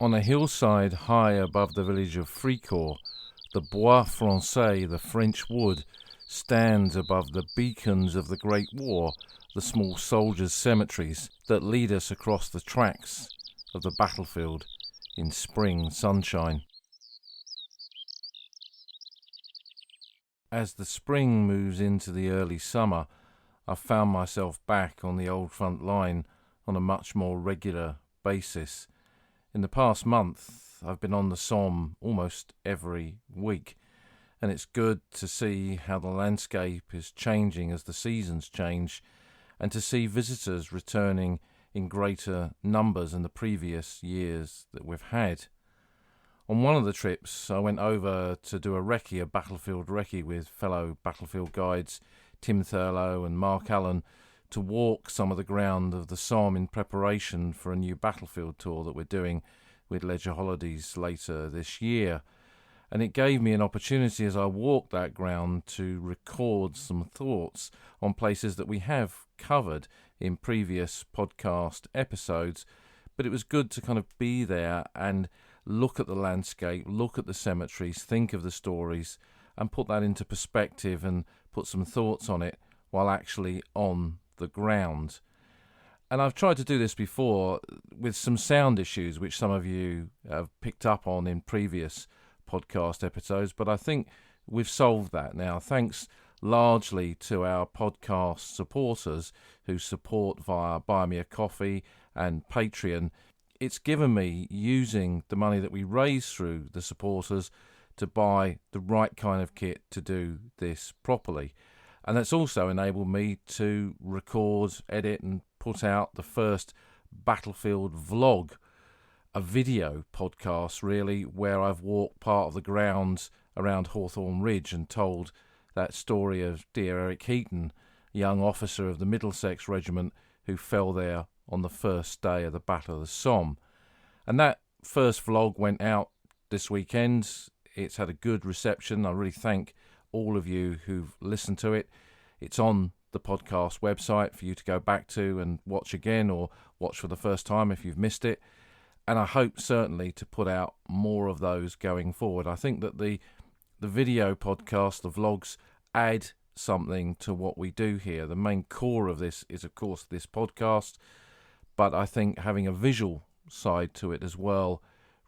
On a hillside high above the village of Fricourt, the Bois Français, the French wood, stands above the beacons of the Great War, the small soldiers' cemeteries that lead us across the tracks of the battlefield in spring sunshine. As the spring moves into the early summer, I've found myself back on the old front line on a much more regular basis. In the past month, I've been on the Somme almost every week, and it's good to see how the landscape is changing as the seasons change, and to see visitors returning in greater numbers than the previous years that we've had. On one of the trips, I went over to do a battlefield recce with fellow battlefield guides Tim Thurlow and Mark Allen, to walk some of the ground of the Somme in preparation for a new battlefield tour that we're doing with Leisure Holidays later this year. And it gave me an opportunity as I walked that ground to record some thoughts on places that we have covered in previous podcast episodes, but it was good to kind of be there and look at the landscape, look at the cemeteries, think of the stories, and put that into perspective and put some thoughts on it while actually on the ground. And I've tried to do this before with some sound issues, which some of you have picked up on in previous podcast episodes, but I think we've solved that now, thanks largely to our podcast supporters who support via Buy Me a Coffee and Patreon. It's given me using the money that we raise through the supporters to buy the right kind of kit to do this properly. And that's also enabled me to record, edit and put out the first battlefield vlog, a video podcast really, where I've walked part of the grounds around Hawthorne Ridge and told that story of dear Eric Heaton, a young officer of the Middlesex Regiment who fell there on the first day of the Battle of the Somme. And that first vlog went out this weekend. It's had a good reception. I really thank all of you who've listened to it. It's on the podcast website for you to go back to and watch again, or watch for the first time if you've missed it. And I hope certainly to put out more of those going forward. I think that the video podcast, the vlogs, add something to what we do here. The main core of this is, of course, this podcast, but I think having a visual side to it as well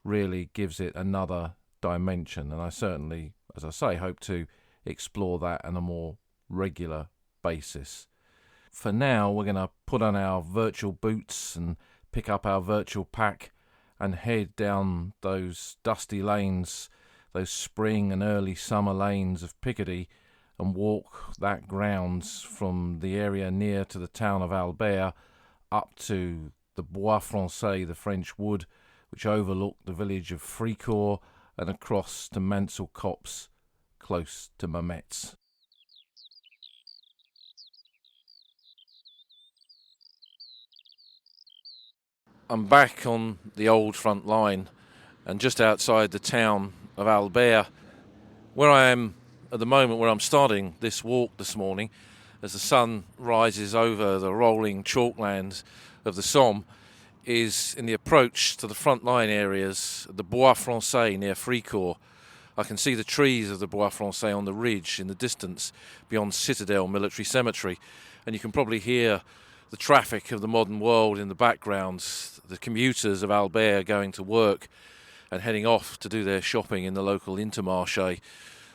really gives it another dimension. And I certainly, as I say, hope to explore that on a more regular basis. For now, we're going to put on our virtual boots and pick up our virtual pack and head down those dusty lanes, those spring and early summer lanes of Picardy, and walk that grounds from the area near to the town of Albert up to the Bois Français, the French wood, which overlook the village of Fricourt, and across to Mansell Copse, close to Mametz. I'm back on the old front line and just outside the town of Albert, where I am at the moment, where I'm starting this walk this morning as the sun rises over the rolling chalklands of the Somme, is in the approach to the front line areas of the Bois Français near Fricourt. I can see the trees of the Bois Français on the ridge in the distance beyond Citadel Military Cemetery, and you can probably hear the traffic of the modern world in the background, the commuters of Albert going to work and heading off to do their shopping in the local Intermarché.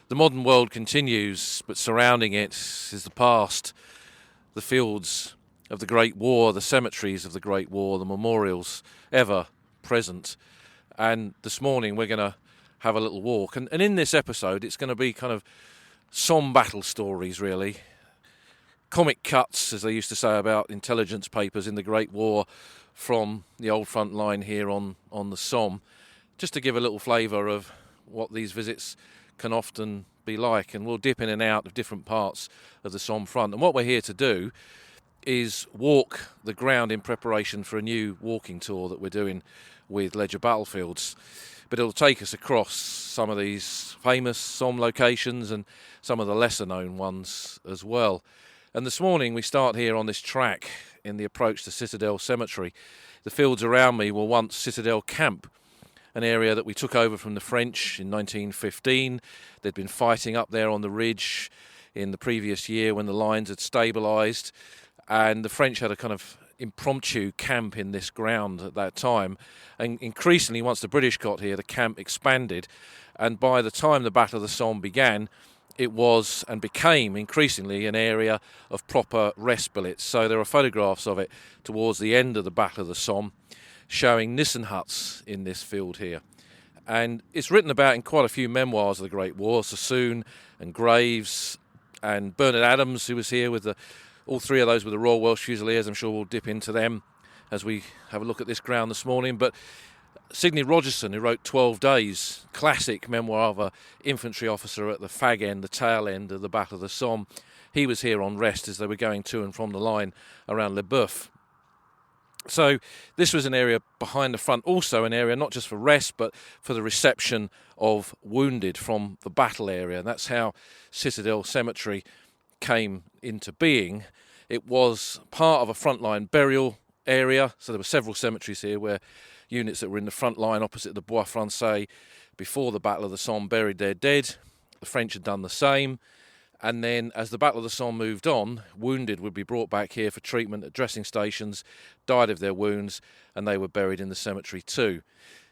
The modern world continues, but surrounding it is the past, the fields of the Great War, the cemeteries of the Great War, the memorials ever present. And this morning we're going to have a little walk. And in this episode it's going to be kind of Somme battle stories, really. Comic cuts, as they used to say about intelligence papers in the Great War, from the old front line here on the Somme, just to give a little flavour of what these visits can often be like. And we'll dip in and out of different parts of the Somme front. And what we're here to do is walk the ground in preparation for a new walking tour that we're doing with Ledger Battlefields. But it'll take us across some of these famous Somme locations and some of the lesser known ones as well. And this morning we start here on this track in the approach to Citadel Cemetery. The fields around me were once Citadel Camp, an area that we took over from the French in 1915. They'd been fighting up there on the ridge in the previous year when the lines had stabilised, and the French had a kind of impromptu camp in this ground at that time. And increasingly, once the British got here, the camp expanded, and by the time the Battle of the Somme began, it was and became increasingly an area of proper rest billets. So there are photographs of it towards the end of the Battle of the Somme showing Nissen huts in this field here. And it's written about in quite a few memoirs of the Great War, Sassoon and Graves and Bernard Adams, who was here with all three of those with the Royal Welsh Fusiliers. I'm sure we'll dip into them as we have a look at this ground this morning. But Sidney Rogerson, who wrote 12 Days, classic memoir of an infantry officer at the fag end, the tail end of the Battle of the Somme, he was here on rest as they were going to and from the line around Le Boeuf. So this was an area behind the front, also an area not just for rest but for the reception of wounded from the battle area. And that's how Citadel Cemetery came into being. It was part of a frontline burial area, so there were several cemeteries here where units that were in the front line opposite the Bois Français before the Battle of the Somme buried their dead. The French had done the same, and then as the Battle of the Somme moved on, wounded would be brought back here for treatment at dressing stations, died of their wounds, and they were buried in the cemetery too.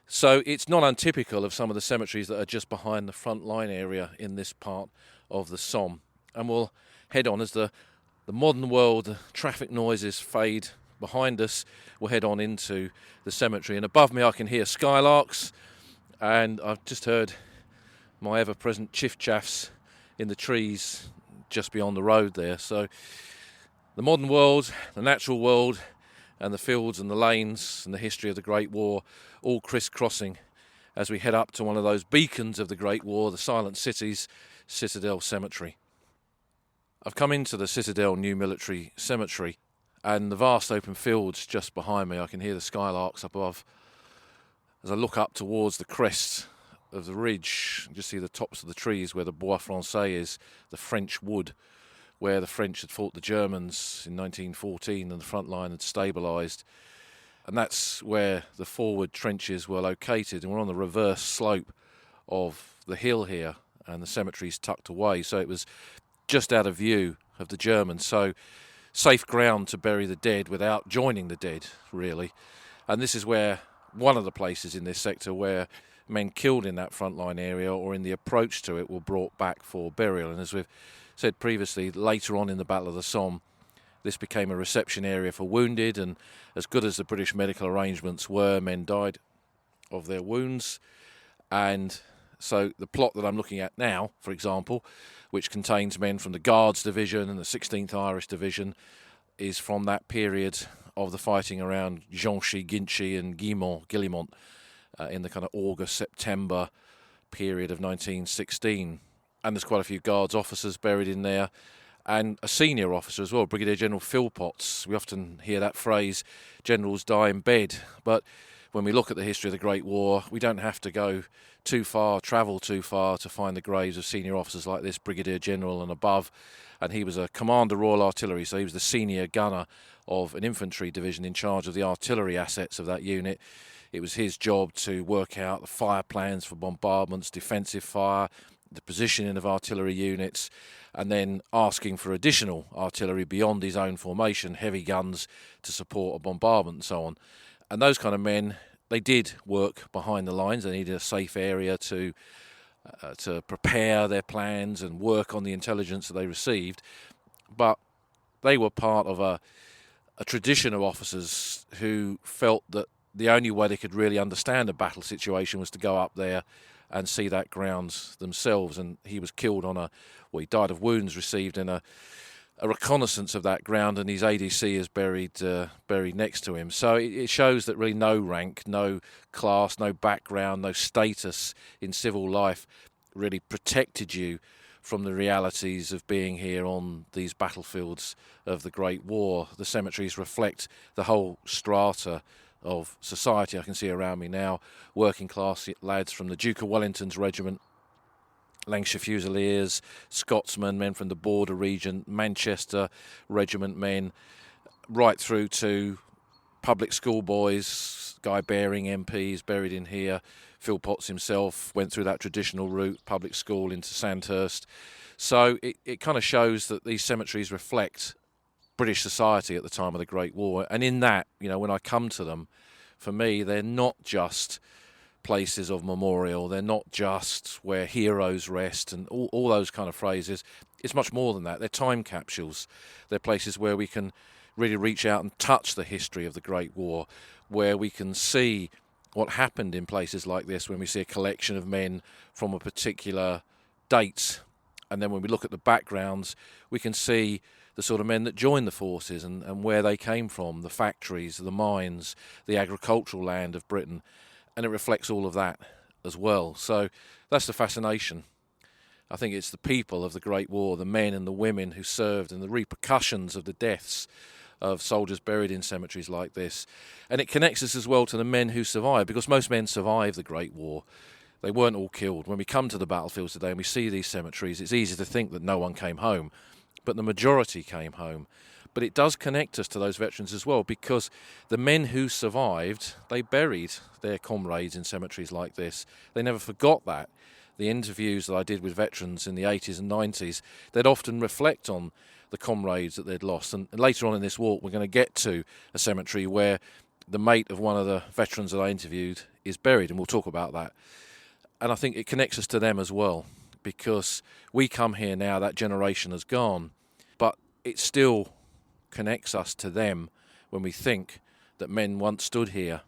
So it's not untypical of some of the cemeteries that are just behind the front line area in this part of the Somme. And we'll head on as the modern world, the traffic noises fade behind us. We'll head on into the cemetery, and above me I can hear skylarks, and I've just heard my ever-present chiff-chaffs in the trees just beyond the road there. So the modern world, the natural world, and the fields and the lanes and the history of the Great War all crisscrossing as we head up to one of those beacons of the Great War, the Silent Cities, Citadel Cemetery. I've come into the Citadel New Military Cemetery, and the vast open fields just behind me. I can hear the skylarks up above. As I look up towards the crest of the ridge, you just see the tops of the trees where the Bois Français is, the French wood, where the French had fought the Germans in 1914 and the front line had stabilised. And that's where the forward trenches were located, and we're on the reverse slope of the hill here, and the cemetery's tucked away, so it was just out of view of the Germans. So safe ground to bury the dead without joining the dead, really. And this is where one of the places in this sector where men killed in that frontline area or in the approach to it were brought back for burial. And as we've said previously, later on in the Battle of the Somme, this became a reception area for wounded, and as good as the British medical arrangements were, men died of their wounds. And so the plot that I'm looking at now, for example, which contains men from the Guards Division and the 16th Irish Division, is from that period of the fighting around Ginchy, Ginchy and Guillemont in the kind of August-September period of 1916. And there's quite a few Guards officers buried in there, and a senior officer as well, Brigadier General Philpotts. We often hear that phrase, generals die in bed, but when we look at the history of the Great War, we don't have to go too far, travel too far to find the graves of senior officers like this, Brigadier General and above. And he was a Commander Royal Artillery, so he was the senior gunner of an infantry division in charge of the artillery assets of that unit. It was his job to work out the fire plans for bombardments, defensive fire, the positioning of artillery units, and then asking for additional artillery beyond his own formation, heavy guns to support a bombardment and so on. And those kind of men, they did work behind the lines. They needed a safe area to prepare their plans and work on the intelligence that they received. But they were part of a tradition of officers who felt that the only way they could really understand a battle situation was to go up there and see that ground themselves. And he was killed he died of wounds received in a reconnaissance of that ground, and his ADC is buried next to him. So it shows that really no rank, no class, no background, no status in civil life really protected you from the realities of being here on these battlefields of the Great War. The cemeteries reflect the whole strata of society. I can see around me now working class lads from the Duke of Wellington's regiment, Lancashire Fusiliers, Scotsmen, men from the border region, Manchester regiment men, right through to public school boys Guy Baring MP is buried in here. Phil Potts himself went through that traditional route, public school into Sandhurst. So it kind of shows that these cemeteries reflect British society at the time of the Great War. And in that, when I come to them, for me, they're not just places of memorial. They're not just where heroes rest and all those kind of phrases. It's much more than that. They're time capsules. They're places where we can really reach out and touch the history of the Great War, where we can see what happened in places like this when we see a collection of men from a particular date. And then when we look at the backgrounds, we can see the sort of men that joined the forces and where they came from, the factories, the mines, the agricultural land of Britain. And it reflects all of that as well. So that's the fascination. I think it's the people of the Great War, the men and the women who served, and the repercussions of the deaths of soldiers buried in cemeteries like this. And it connects us as well to the men who survived, because most men survived the Great War. They weren't all killed. When we come to the battlefields today and we see these cemeteries, it's easy to think that no one came home, but the majority came home. But it does connect us to those veterans as well, because the men who survived, they buried their comrades in cemeteries like this. They never forgot that. The interviews that I did with veterans in the 80s and 90s, they'd often reflect on the comrades that they'd lost. And later on in this walk, we're going to get to a cemetery where the mate of one of the veterans that I interviewed is buried, and we'll talk about that. And I think it connects us to them as well, because we come here now, that generation has gone, but it still connects us to them when we think that men once stood here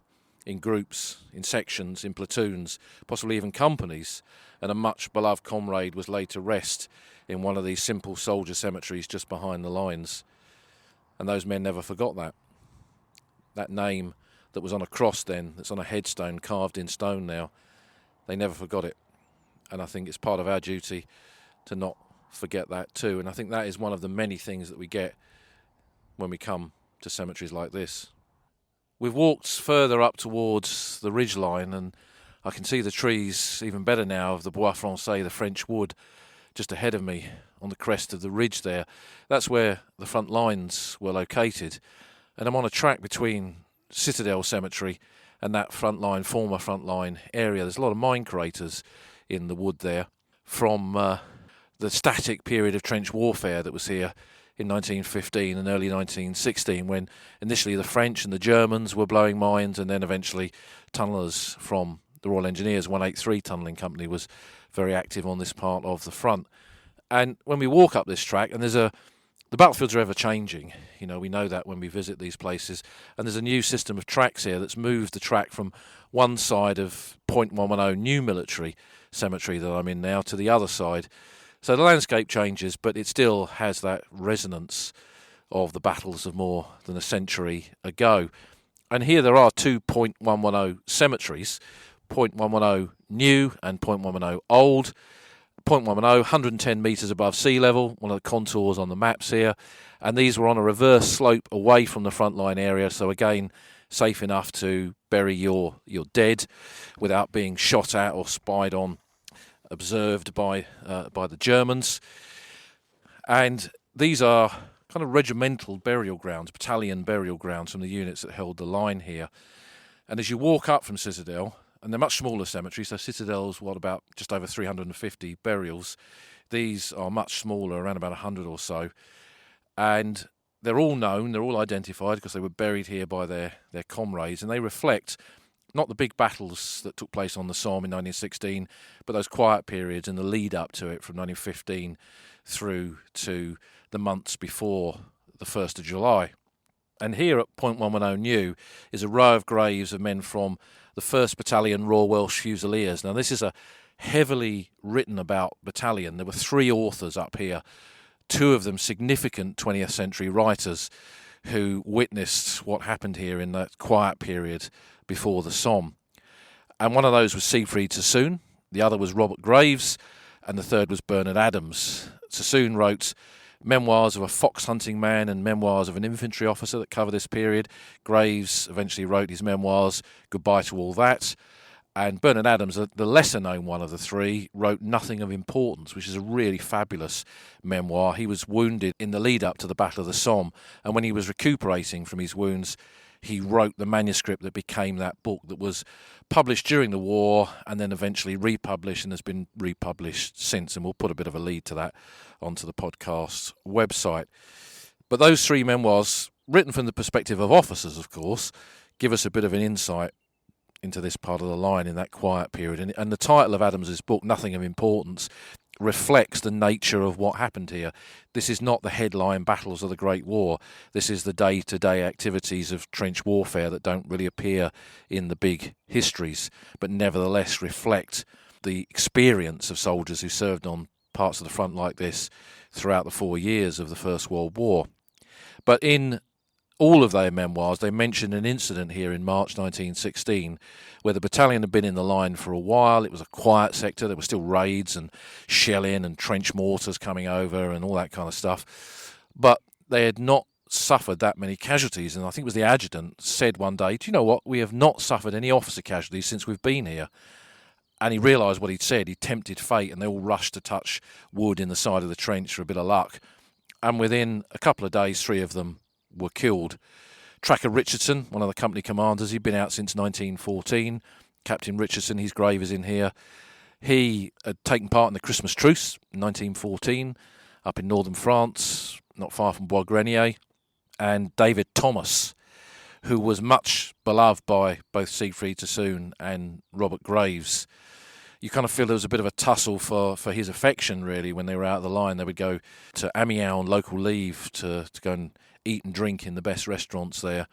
in groups, in sections, in platoons, possibly even companies, and a much beloved comrade was laid to rest in one of these simple soldier cemeteries just behind the lines. And those men never forgot that. That name that was on a cross then, that's on a headstone carved in stone now, they never forgot it. And I think it's part of our duty to not forget that too. And I think that is one of the many things that we get when we come to cemeteries like this. We've walked further up towards the ridgeline, and I can see the trees even better now of the Bois Français, the French wood, just ahead of me on the crest of the ridge there. That's where the front lines were located. And I'm on a track between Citadel Cemetery and that former front line area. There's a lot of mine craters in the wood there from the static period of trench warfare that was here in 1915 and early 1916, when initially the French and the Germans were blowing mines, and then eventually tunnellers from the Royal Engineers 183 Tunnelling Company was very active on this part of the front. And when we walk up this track, and the battlefields are ever changing, we know that when we visit these places, and there's a new system of tracks here that's moved the track from one side of Point 110 New Military Cemetery that I'm in now to the other side. So the landscape changes, but it still has that resonance of the battles of more than a century ago. And here there are 2 Point 110 cemeteries, Point 110 New and Point 110 Old. Point 110, 110 metres above sea level, one of the contours on the maps here. And these were on a reverse slope away from the frontline area, so again, safe enough to bury your dead without being shot at or spied on, observed by the Germans. And these are kind of regimental burial grounds, battalion burial grounds from the units that held the line here. And as you walk up from Citadel, and they're much smaller cemeteries, so Citadel's about just over 350 burials. These are much smaller, around about 100 or so. And they're all known, they're all identified because they were buried here by their comrades, and they reflect not the big battles that took place on the Somme in 1916, but those quiet periods and the lead up to it from 1915 through to the months before the 1st of July. And here at Point 110 New is a row of graves of men from the 1st Battalion Royal Welsh Fusiliers. Now this is a heavily written about battalion. There were 3 authors up here, 2 of them significant 20th century writers who witnessed what happened here in that quiet period before the Somme. And one of those was Siegfried Sassoon, the other was Robert Graves, and the third was Bernard Adams. Sassoon wrote memoirs of a fox hunting man and memoirs of an infantry officer that cover this period. Graves eventually wrote his memoirs, Goodbye to All That. And Bernard Adams, the lesser known one of the 3, wrote Nothing of Importance, which is a really fabulous memoir. He was wounded in the lead up to the Battle of the Somme, and when he was recuperating from his wounds, he wrote the manuscript that became that book that was published during the war and then eventually republished and has been republished since. And we'll put a bit of a lead to that onto the podcast website. But those 3 memoirs, written from the perspective of officers, of course, give us a bit of an insight into this part of the line in that quiet period. And the title of Adams's book, Nothing of Importance, reflects the nature of what happened here. This is not the headline battles of the Great War. This is the day-to-day activities of trench warfare that don't really appear in the big histories, but nevertheless reflect the experience of soldiers who served on parts of the front like this throughout the 4 years of the First World War. But in all of their memoirs, they mentioned an incident here in March 1916 where the battalion had been in the line for a while. It was a quiet sector. There were still raids and shelling and trench mortars coming over and all that kind of stuff. But they had not suffered that many casualties. And I think it was the adjutant said one day, "Do you know what? We have not suffered any officer casualties since we've been here." And he realised what he'd said. He tempted fate, and they all rushed to touch wood in the side of the trench for a bit of luck. And within a couple of days, 3 of them were killed. Tracker Richardson, one of the company commanders, he'd been out since 1914. Captain Richardson, his grave is in here. He had taken part in the Christmas truce in 1914 up in northern France, not far from Bois Français. And David Thomas, who was much beloved by both Siegfried Sassoon and Robert Graves. You kind of feel there was a bit of a tussle for his affection, really, when they were out of the line. They would go to Amiens on local leave to go and eat and drink in the best restaurants there.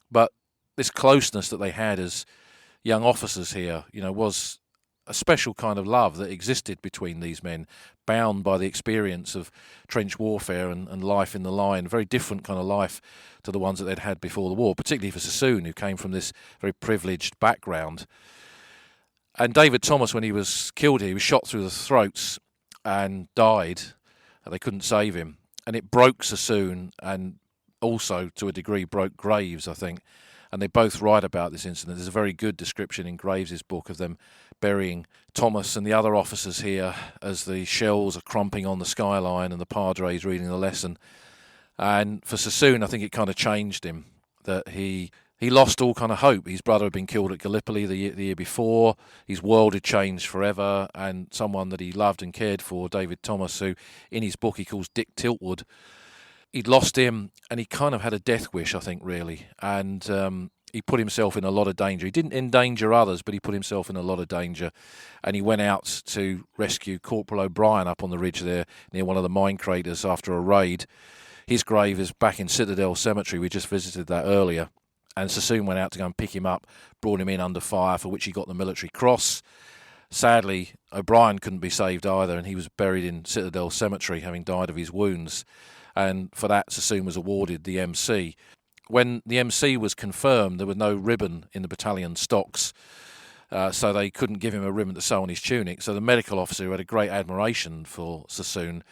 But this closeness that they had as young officers here, was a special kind of love that existed between these men, bound by the experience of trench warfare and life in the line, a very different kind of life to the ones that they'd had before the war, particularly for Sassoon, who came from this very privileged background. And David Thomas, when he was killed here, he was shot through the throats and died. They couldn't save him. And it broke Sassoon and also, to a degree, broke Graves, I think. And they both write about this incident. There's a very good description in Graves' book of them burying Thomas and the other officers here as the shells are crumping on the skyline and the padres reading the lesson. And for Sassoon, I think it kind of changed him, that he lost all kind of hope. His brother had been killed at Gallipoli the year before. His world had changed forever. And someone that he loved and cared for, David Thomas, who in his book he calls Dick Tiltwood, he'd lost him, and he kind of had a death wish, I think, really. And he put himself in a lot of danger. He didn't endanger others, but he put himself in a lot of danger. And he went out to rescue Corporal O'Brien up on the ridge there near one of the mine craters after a raid. His grave is back in Citadel Cemetery. We just visited that earlier. And Sassoon went out to go and pick him up, brought him in under fire, for which he got the Military Cross. Sadly, O'Brien couldn't be saved either, and he was buried in Citadel Cemetery, having died of his wounds. And for that, Sassoon was awarded the MC. When the MC was confirmed, there was no ribbon in the battalion stocks, so they couldn't give him a ribbon to sew on his tunic. So the medical officer, who had a great admiration for Sassoon,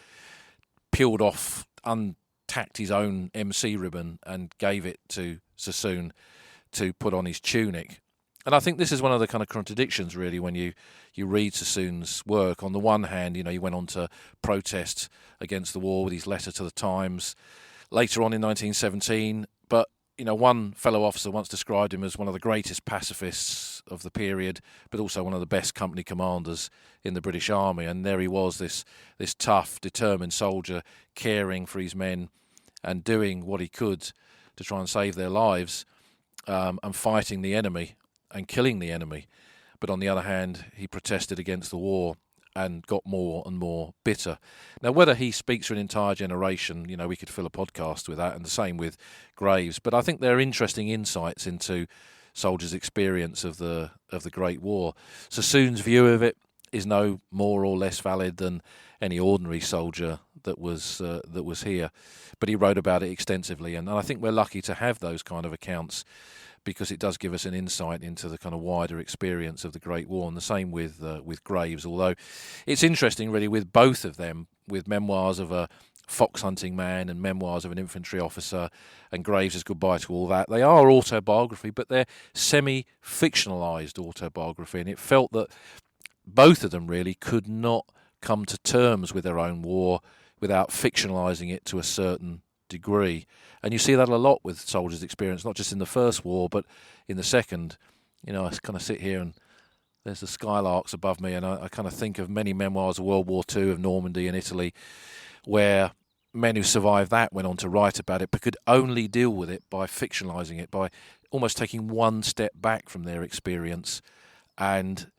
peeled off, untacked his own MC ribbon and gave it to Sassoon to put on his tunic. And I think this is one of the kind of contradictions, really, when you read Sassoon's work. On the one hand, he went on to protest against the war with his letter to the Times later on in 1917. But, one fellow officer once described him as one of the greatest pacifists of the period, but also one of the best company commanders in the British Army. And there he was, this tough, determined soldier, caring for his men and doing what he could to try and save their lives, and fighting the enemy and killing the enemy. But on the other hand, he protested against the war and got more and more bitter. Now, whether he speaks for an entire generation, we could fill a podcast with that, and the same with Graves. But I think they're interesting insights into soldiers' experience of the Great War. Sassoon's view of it is no more or less valid than any ordinary soldier that was here, but he wrote about it extensively, and I think we're lucky to have those kind of accounts, because it does give us an insight into the kind of wider experience of the Great War. And the same with Graves, although it's interesting really with both of them, with memoirs of a fox hunting man and memoirs of an infantry officer and Graves' goodbye to all that. They are autobiography, but they're semi-fictionalised autobiography, and it felt that both of them really could not come to terms with their own war without fictionalising it to a certain degree. And you see that a lot with soldiers' experience, not just in the First War, but in the Second. I kind of sit here and there's the skylarks above me, and I kind of think of many memoirs of World War II, of Normandy and Italy, where men who survived that went on to write about it, but could only deal with it by fictionalising it, by almost taking one step back from their experience and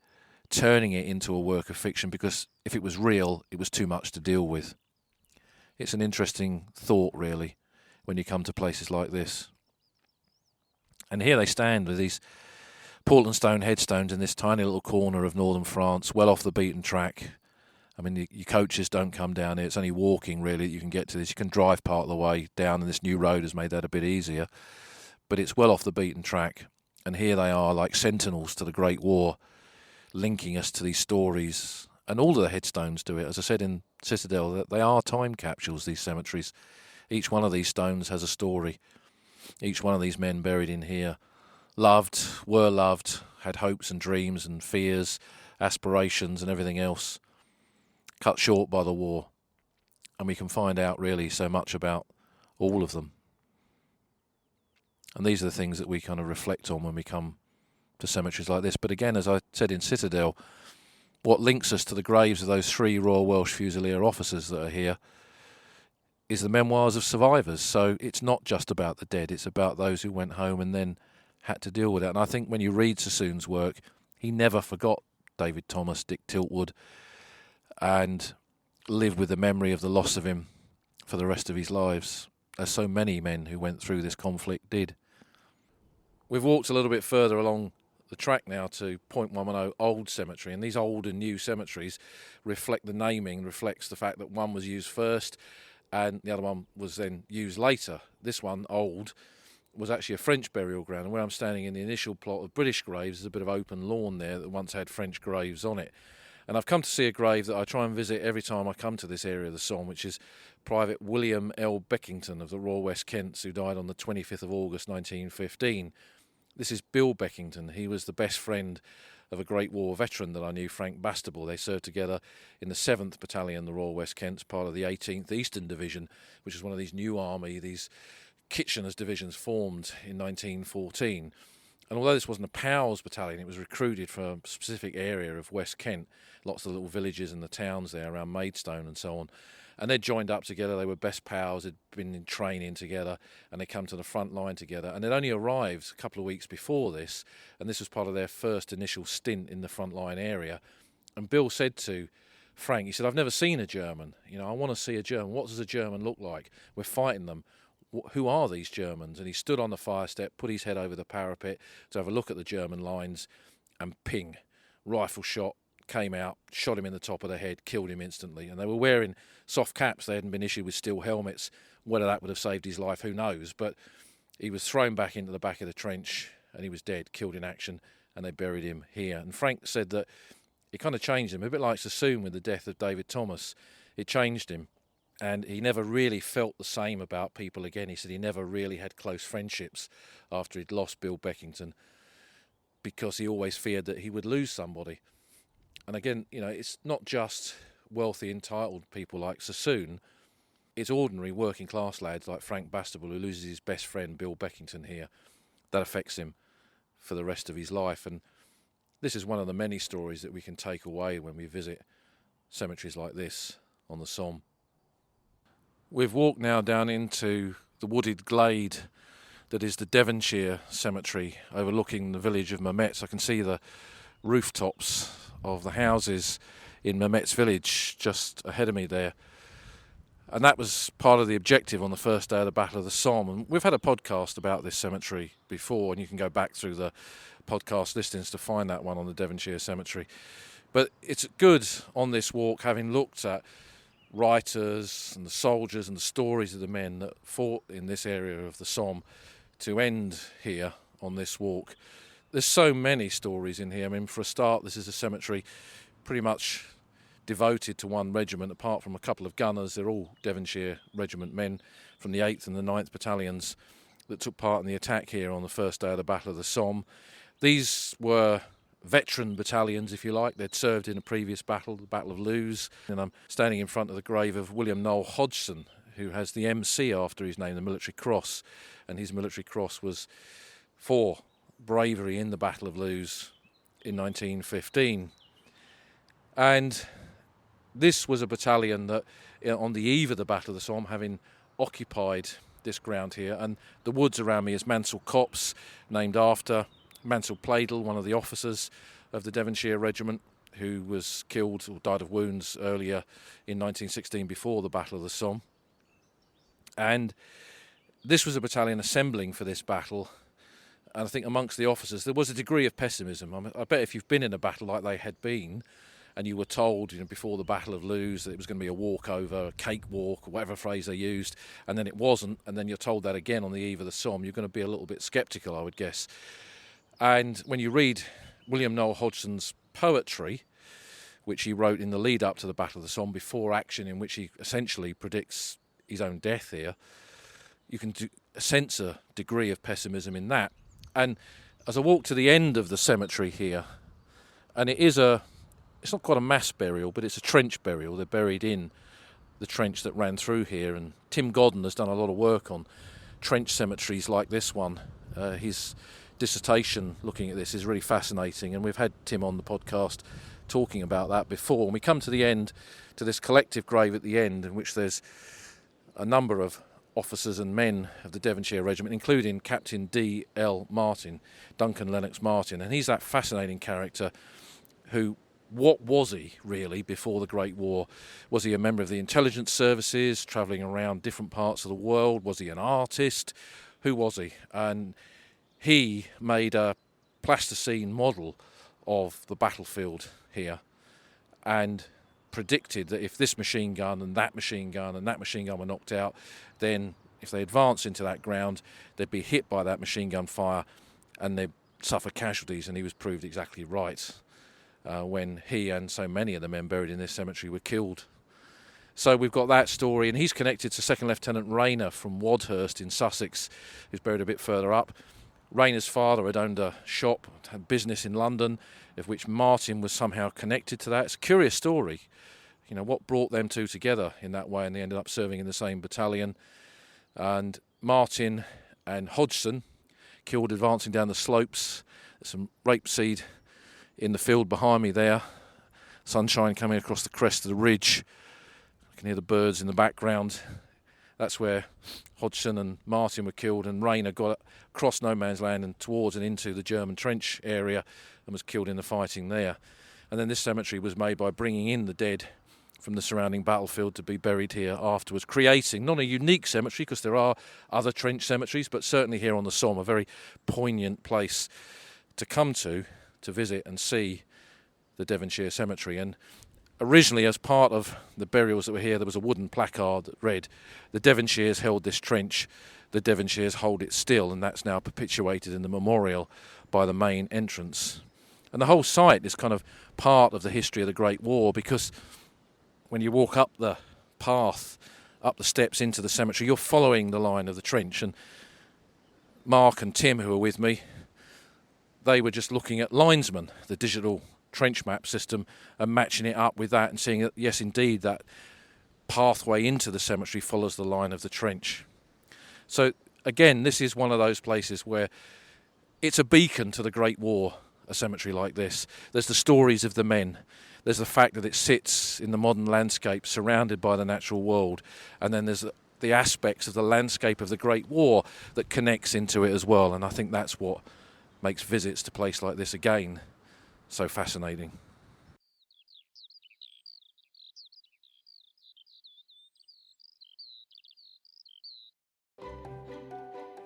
turning it into a work of fiction, because if it was real, it was too much to deal with. It's an interesting thought, really, when you come to places like this. And here they stand with these Portland stone headstones in this tiny little corner of northern France, well off the beaten track. I mean, your coaches don't come down here. It's only walking, really, that you can get to this. You can drive part of the way down, and this new road has made that a bit easier. But it's well off the beaten track. And here they are, like sentinels to the Great War, linking us to these stories. And all of the headstones do it. As I said in Citadel, that they are time capsules, these cemeteries. Each one of these stones has a story. Each one of these men buried in here were loved, had hopes and dreams and fears, aspirations and everything else, cut short by the war. And we can find out really so much about all of them. And these are the things that we kind of reflect on when we come to cemeteries like this. But again, as I said in Citadel, what links us to the graves of those 3 Royal Welsh Fusilier officers that are here is the memoirs of survivors. So it's not just about the dead, it's about those who went home and then had to deal with it. And I think when you read Sassoon's work, he never forgot David Thomas, Dick Tiltwood, and lived with the memory of the loss of him for the rest of his lives, as so many men who went through this conflict did. We've walked a little bit further along the track now to Point 110 Old Cemetery, and these old and new cemeteries reflect the naming, reflects the fact that one was used first and the other one was then used later. This one, Old, was actually a French burial ground, and where I'm standing in the initial plot of British graves, there's a bit of open lawn there that once had French graves on it. And I've come to see a grave that I try and visit every time I come to this area of the Somme, which is Private William L. Beckington of the Royal West Kents, who died on the 25th of August 1915. This is Bill Beckington. He was the best friend of a Great War veteran that I knew, Frank Bastable. They served together in the 7th Battalion, the Royal West Kents, part of the 18th Eastern Division, which is one of these new army, these Kitchener's divisions formed in 1914. And although this wasn't a POWs battalion, it was recruited for a specific area of West Kent, lots of little villages and the towns there around Maidstone and so on. And they joined up together. They were best pals, had been in training together, and they come to the front line together. And they'd only arrived a couple of weeks before this, and this was part of their first initial stint in the front line area. And Bill said to Frank, he said, "I've never seen a German. I want to see a German. What does a German look like? We're fighting them. Who are these Germans?" And he stood on the fire step, put his head over the parapet to have a look at the German lines, and ping, rifle shot, came out, shot him in the top of the head, killed him instantly. And they were wearing soft caps. They hadn't been issued with steel helmets. Whether that would have saved his life, who knows? But he was thrown back into the back of the trench, and he was dead, killed in action, and they buried him here. And Frank said that it kind of changed him, a bit like Sassoon with the death of David Thomas. It changed him. And he never really felt the same about people again. He said he never really had close friendships after he'd lost Bill Beckington, because he always feared that he would lose somebody. And again, it's not just wealthy, entitled people like Sassoon. It's ordinary working class lads like Frank Bastable, who loses his best friend Bill Beckington here. That affects him for the rest of his life. And this is one of the many stories that we can take away when we visit cemeteries like this on the Somme. We've walked now down into the wooded glade that is the Devonshire Cemetery, overlooking the village of Mametz. I can see the rooftops of the houses in Mametz village just ahead of me there. And that was part of the objective on the first day of the Battle of the Somme. And we've had a podcast about this cemetery before, and you can go back through the podcast listings to find that one on the Devonshire Cemetery. But it's good on this walk, having looked at writers and the soldiers and the stories of the men that fought in this area of the Somme, to end here on this walk. There's so many stories in here. I mean, for a start, this is a cemetery pretty much devoted to one regiment, apart from a couple of gunners. They're all Devonshire regiment men from the 8th and the 9th battalions that took part in the attack here on the first day of the Battle of the Somme. These were veteran battalions, if you like. They'd served in a previous battle, the Battle of Lewes. And I'm standing in front of the grave of William Noel Hodgson, who has the MC after his name, the Military Cross, and his Military Cross was for bravery in the Battle of Loos in 1915. And this was a battalion that, on the eve of the Battle of the Somme, having occupied this ground here, and the woods around me is Mansell Copse, named after Mansell Pladle, one of the officers of the Devonshire Regiment, who was killed or died of wounds earlier in 1916 before the Battle of the Somme. And this was a battalion assembling for this battle, and I think amongst the officers there was a degree of pessimism. I bet if you've been in a battle like they had been, and you were told, before the Battle of Loos that it was going to be a walkover, a cakewalk, or whatever phrase they used, and then it wasn't, and then you're told that again on the eve of the Somme, you're going to be a little bit sceptical, I would guess. And when you read William Noel Hodgson's poetry, which he wrote in the lead up to the Battle of the Somme before action, in which he essentially predicts his own death here, you can sense a degree of pessimism in that. And as I walk to the end of the cemetery here, and it's not quite a mass burial, but it's a trench burial. They're buried in the trench that ran through here, and Tim Godden has done a lot of work on trench cemeteries like this one. His dissertation looking at this is really fascinating, and we've had Tim on the podcast talking about that before. And we come to the end, to this collective grave at the end, in which there's a number of officers and men of the Devonshire Regiment, including Captain D.L. Martin, Duncan Lennox Martin, and he's that fascinating character who, what was he really before the Great War? Was he a member of the intelligence services, travelling around different parts of the world? Was he an artist? Who was he? And he made a plasticine model of the battlefield here and predicted that if this machine gun and that machine gun and that machine gun were knocked out, then if they advanced into that ground, they'd be hit by that machine gun fire and they'd suffer casualties. And he was proved exactly right when he and so many of the men buried in this cemetery were killed. So we've got that story, and he's connected to Second Lieutenant Rayner from Wadhurst in Sussex, who's buried a bit further up. Rayner's father had owned a shop, had business in London, of which Martin was somehow connected to that. It's a curious story, what brought them two together in that way, and they ended up serving in the same battalion. And Martin and Hodgson killed advancing down the slopes. There's some rapeseed in the field behind me there, sunshine coming across the crest of the ridge. I can hear the birds in the background. That's where Hodgson and Martin were killed, and Rayner got across no man's land and towards and into the German trench area and was killed in the fighting there. And then this cemetery was made by bringing in the dead from the surrounding battlefield to be buried here afterwards, creating not a unique cemetery, because there are other trench cemeteries, but certainly here on the Somme, a very poignant place to come to visit and see the Devonshire Cemetery. And originally, as part of the burials that were here, there was a wooden placard that read, "The Devonshires held this trench, the Devonshires hold it still," and that's now perpetuated in the memorial by the main entrance. And the whole site is kind of part of the history of the Great War, because when you walk up the path, up the steps into the cemetery, you're following the line of the trench. And Mark and Tim, who are with me, they were just looking at Linesman, the digital trench map system, and matching it up with that and seeing that, yes, indeed, that pathway into the cemetery follows the line of the trench. So, again, this is one of those places where it's a beacon to the Great War, a cemetery like this. There's the stories of the men. There's the fact that it sits in the modern landscape surrounded by the natural world. And then there's the aspects of the landscape of the Great War that connects into it as well. And I think that's what makes visits to a place like this, again, so fascinating.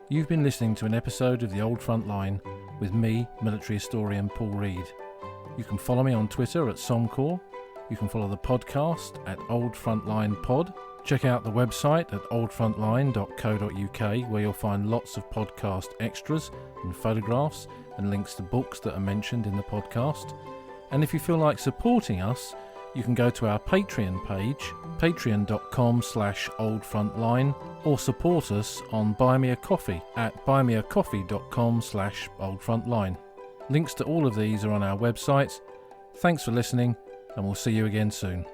You've been listening to an episode of The Old Front Line with me, military historian Paul Reed. You can follow me on Twitter at Somcorps. You can follow the podcast at Old Frontline Pod. Check out the website at oldfrontline.co.uk, where you'll find lots of podcast extras and photographs and links to books that are mentioned in the podcast. And if you feel like supporting us, you can go to our Patreon page, patreon.com/oldfrontline, or support us on Buy Me a Coffee at buymeacoffee.com/oldfrontline. Links to all of these are on our website. Thanks for listening, and we'll see you again soon.